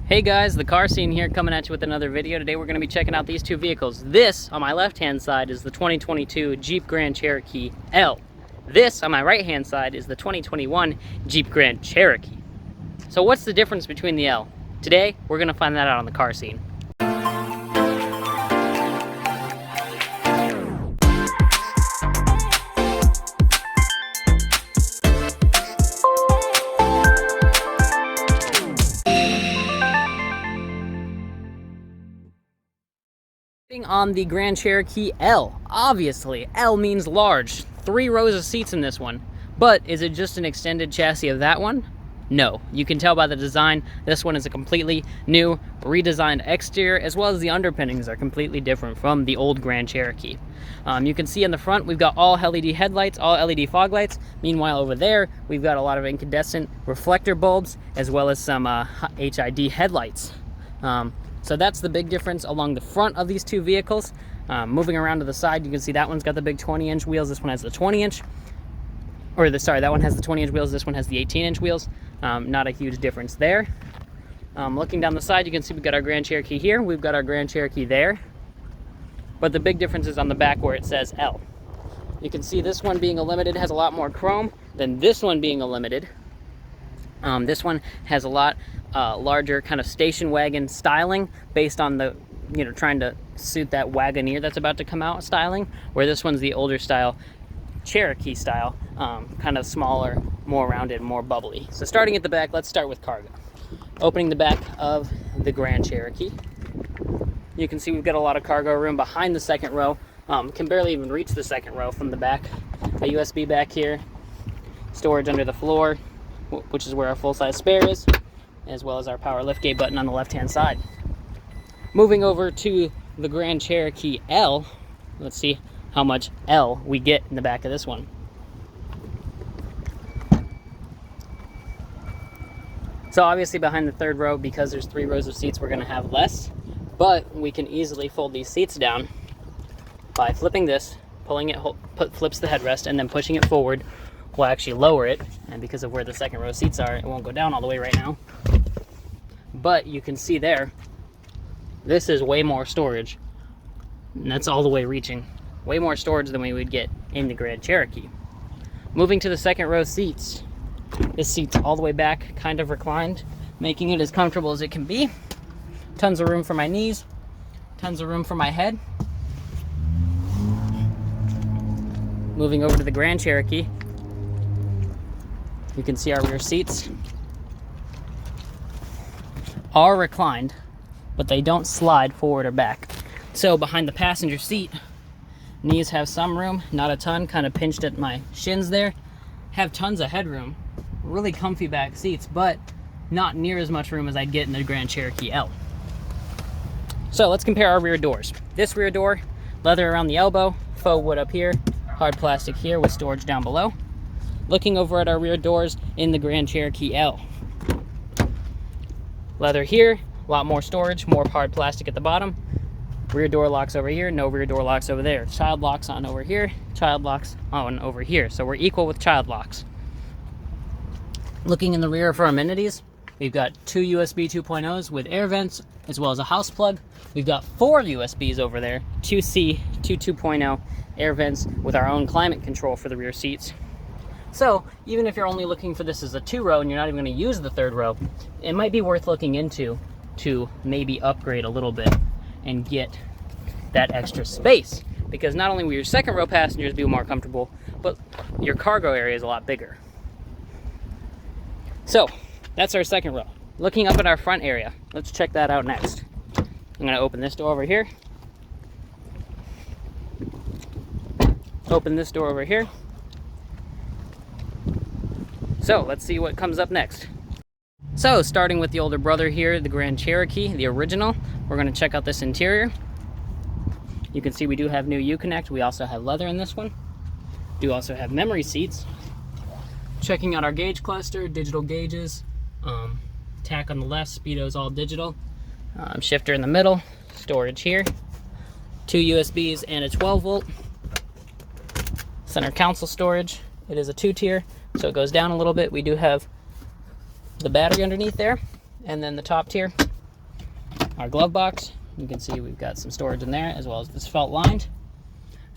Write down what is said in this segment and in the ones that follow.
Hey guys, the car scene here coming at you with another video. Today we're going to be checking out these two vehicles. This, on my left-hand side, is the 2022 Jeep Grand Cherokee L. This, on my right-hand side, is the 2021 Jeep Grand Cherokee. So what's the difference between the L? Today, we're going to find that out on the car scene. On the Grand Cherokee L. Obviously, L means large. 3 rows of seats in this one. But is it just an extended chassis of that one? No. You can tell by the design, this one is a completely new, redesigned exterior, as well as the underpinnings are completely different from the old Grand Cherokee. You can see in the front, we've got all LED headlights, all LED fog lights. Meanwhile, over there, we've got a lot of incandescent reflector bulbs, as well as some HID headlights. So that's the big difference along the front of these two vehicles. Moving around to the side, you can see that one's got the big 20-inch wheels. This one has the 20-inch. That one has the 20-inch wheels. This one has the 18-inch wheels. Not a huge difference there. Looking down the side, you can see we've got our Grand Cherokee here. We've got our Grand Cherokee there. But the big difference is on the back where it says L. You can see this one being a limited has a lot more chrome than this one being a limited. This one has a lot larger kind of station wagon styling based on the, trying to suit that Wagoneer that's about to come out styling, where this one's the older style, Cherokee style, kind of smaller, more rounded, more bubbly. So starting at the back, let's start with cargo. Opening the back of the Grand Cherokee, you can see we've got a lot of cargo room behind the second row. Can barely even reach the second row from the back. A USB back here, storage under the floor, which is where our full-size spare is, as well as our power liftgate button on the left-hand side. Moving over to the Grand Cherokee L, let's see how much L we get in the back of this one. So obviously behind the third row, because there's 3 rows of seats, we're going to have less, but we can easily fold these seats down by flipping this, pulling it, flips the headrest, and then pushing it forward will actually lower it, and because of where the second row seats are, it won't go down all the way right now. But you can see there, this is way more storage, and that's all the way reaching. Way more storage than we would get in the Grand Cherokee. Moving to the second row seats, this seat's all the way back, kind of reclined, making it as comfortable as it can be. Tons of room for my knees, tons of room for my head. Moving over to the Grand Cherokee, you can see our rear seats are reclined, but they don't slide forward or back. So behind the passenger seat, knees have some room, not a ton, kind of pinched at my shins there. Have tons of headroom, really comfy back seats, but not near as much room as I'd get in the Grand Cherokee L. So let's compare our rear doors. This rear door, leather around the elbow, faux wood up here, hard plastic here with storage down below. Looking over at our rear doors in the Grand Cherokee L. Leather here, a lot more storage, more hard plastic at the bottom. Rear door locks over here, no rear door locks over there. Child locks on over here, child locks on over here. So we're equal with child locks. Looking in the rear for amenities, we've got 2 USB 2.0s with air vents, as well as a house plug. We've got 4 USBs over there, 2C, 2.0 air vents with our own climate control for the rear seats. So even if you're only looking for this as a 2-row and you're not even going to use the 3rd row, it might be worth looking into to maybe upgrade a little bit and get that extra space. Because not only will your 2nd row passengers be more comfortable, but your cargo area is a lot bigger. So that's our 2nd row. Looking up at our front area, let's check that out next. I'm going to open this door over here. Open this door over here. So let's see what comes up next. So starting with the older brother here, the Grand Cherokee, the original, we're going to check out this interior. You can see we do have new Uconnect. We also have leather in this one. Do also have memory seats. Checking out our gauge cluster, digital gauges, tack on the left, speedo's all digital, shifter in the middle, storage here, 2 USBs and a 12 volt, center console storage. It is a 2-tier, so it goes down a little bit. We do have the battery underneath there, and then the top tier our glove box. You can see we've got some storage in there, as well as this felt lined.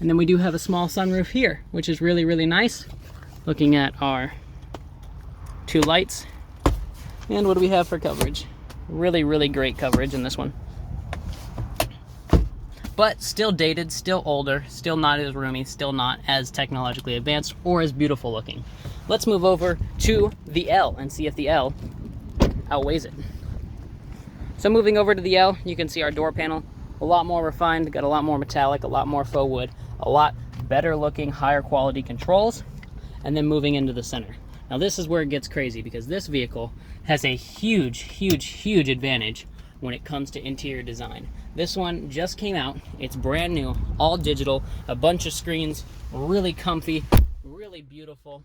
And then we do have a small sunroof here, which is really, really nice. Looking at our 2 lights. And what do we have for coverage? Really, really great coverage in this one. But still dated, still older, still not as roomy, still not as technologically advanced or as beautiful looking. Let's move over to the L and see if the L outweighs it. So moving over to the L, you can see our door panel, a lot more refined, got a lot more metallic, a lot more faux wood, a lot better looking, higher quality controls. And then moving into the center. Now this is where it gets crazy, because this vehicle has a huge, huge, huge advantage when it comes to interior design. This one just came out, it's brand new, all digital, a bunch of screens, really comfy, really beautiful.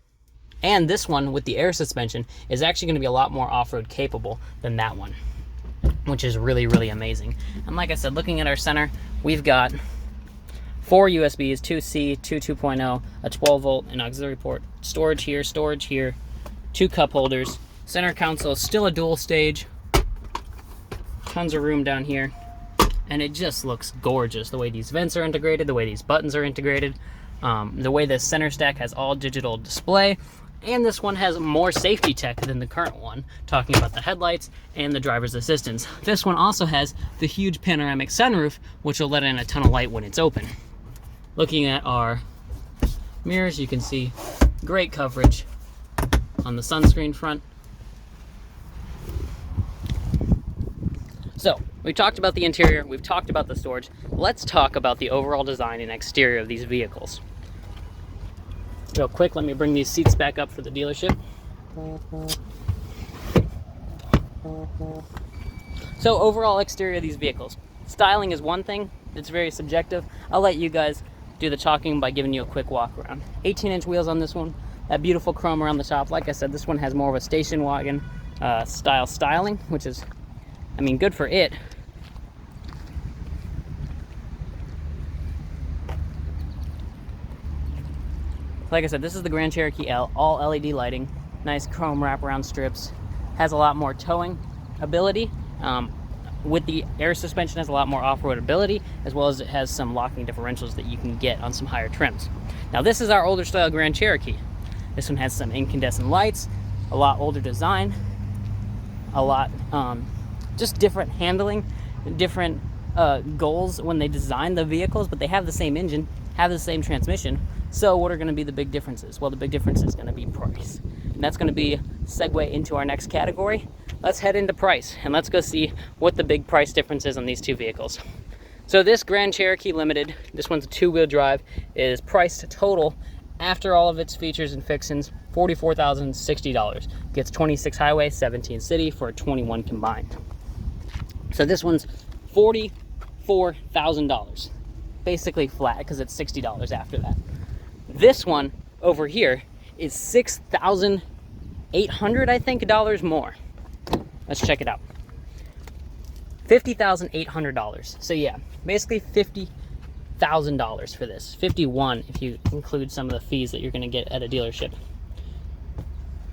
And this one with the air suspension is actually going to be a lot more off-road capable than that one, which is really, really amazing. And like I said, looking at our center, we've got 4 USBs, 2C, 2 2.0, a 12 volt, an auxiliary port, storage here, 2 cup holders. Center console is still a dual stage. Tons of room down here. And it just looks gorgeous. The way these vents are integrated, the way these buttons are integrated, the way the center stack has all digital display. And this one has more safety tech than the current one, talking about the headlights and the driver's assistance. This one also has the huge panoramic sunroof, which will let in a ton of light when it's open. Looking at our mirrors, you can see great coverage on the sunscreen front. So, we've talked about the interior, we've talked about the storage. Let's talk about the overall design and exterior of these vehicles. Real quick, let me bring these seats back up for the dealership. So, overall exterior of these vehicles. Styling is one thing, it's very subjective. I'll let you guys do the talking by giving you a quick walk around. 18-inch wheels on this one, that beautiful chrome around the top. Like I said, this one has more of a station wagon style styling, which is, I mean, good for it. Like I said, this is the Grand Cherokee L, all LED lighting, nice chrome wraparound strips, has a lot more towing ability. With the air suspension, has a lot more off-road ability, as well as it has some locking differentials that you can get on some higher trims. Now this is our older style Grand Cherokee. This one has some incandescent lights, a lot older design, a lot just different handling, different goals when they design the vehicles, but they have the same engine, have the same transmission. So what are going to be the big differences? Well, the big difference is going to be price. And that's going to be a segue into our next category. Let's head into price, and let's go see what the big price difference is on these two vehicles. So this Grand Cherokee Limited, this one's a 2-wheel drive, is priced total after all of its features and fixings, $44,060. Gets 26 highway, 17 city for a 21 combined. So this one's $44,000, basically flat because it's $60 after that. This one over here is $6,800, I think, dollars more. Let's check it out. $50,800. So yeah, basically $50,000 for this. 51 if you include some of the fees that you're going to get at a dealership.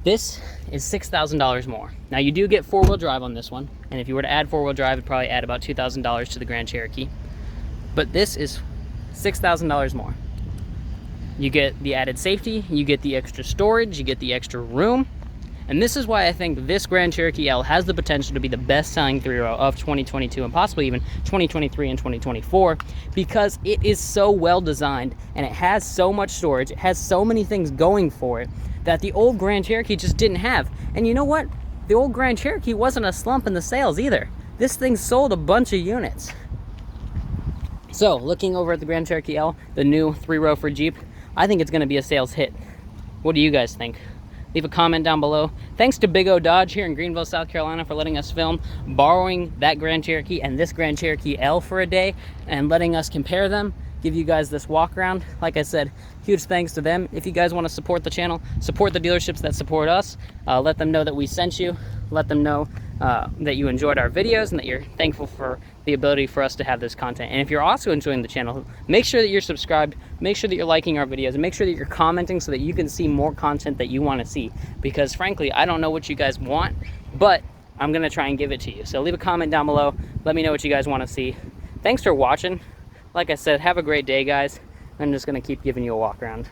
This is $6,000 more. Now you do get 4-wheel drive on this one, and if you were to add 4-wheel drive, it'd probably add about $2,000 to the Grand Cherokee. But this is $6,000 more. You get the added safety, you get the extra storage, you get the extra room. And this is why I think this Grand Cherokee L has the potential to be the best-selling 3-row of 2022 and possibly even 2023 and 2024, because it is so well designed and it has so much storage, it has so many things going for it that the old Grand Cherokee just didn't have. And you know what? The old Grand Cherokee wasn't a slump in the sales either. This thing sold a bunch of units. So, looking over at the Grand Cherokee L, the new 3-row for Jeep, I think it's going to be a sales hit. What do you guys think? Leave a comment down below. Thanks to Big O Dodge here in Greenville, South Carolina for letting us film, borrowing that Grand Cherokee and this Grand Cherokee L for a day and letting us compare them, give you guys this walk around. Like I said, huge thanks to them. If you guys want to support the channel, support the dealerships that support us, let them know that we sent you, let them know that you enjoyed our videos and that you're thankful for the ability for us to have this content. And if you're also enjoying the channel, make sure that you're subscribed, make sure that you're liking our videos, and make sure that you're commenting so that you can see more content that you want to see. Because frankly, I don't know what you guys want, but I'm gonna try and give it to you. So leave a comment down below. Let me know what you guys want to see. Thanks for watching. Like I said, have a great day, guys. I'm just gonna keep giving you a walk around.